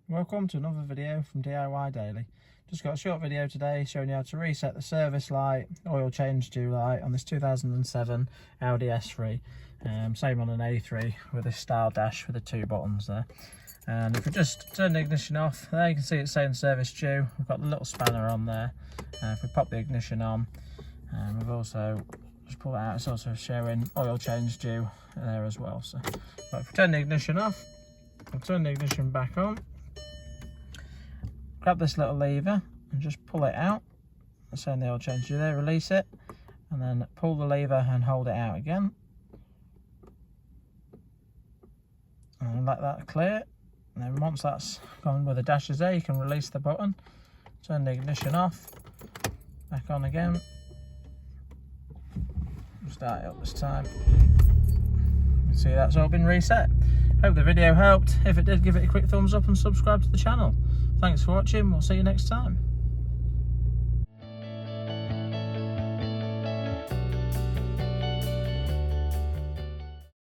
Welcome to another video from DIY Daily. Just got a short video today showing you how to reset the service light, oil change due light on this 2007 Audi A3. Same on an A3 with this style dash with the two buttons there. And if we just turn the ignition off, there you can see it's saying service due. We've got the little spanner on there. If we pop the ignition on, we've also just pull it out, it's also showing oil change due there as well. So if we turn the ignition off, we'll turn the ignition back on. Grab this little lever and just pull it out. It's saying the oil change due there, release it, and then pull the lever and hold it out again. And let that clear. And then once that's gone with the dashes there, you can release the button, turn the ignition off, back on again. Start it up this time. You can see that's all been reset. Hope the video helped. If it did, give it a quick thumbs up and subscribe to the channel. Thanks for watching. We'll see you next time.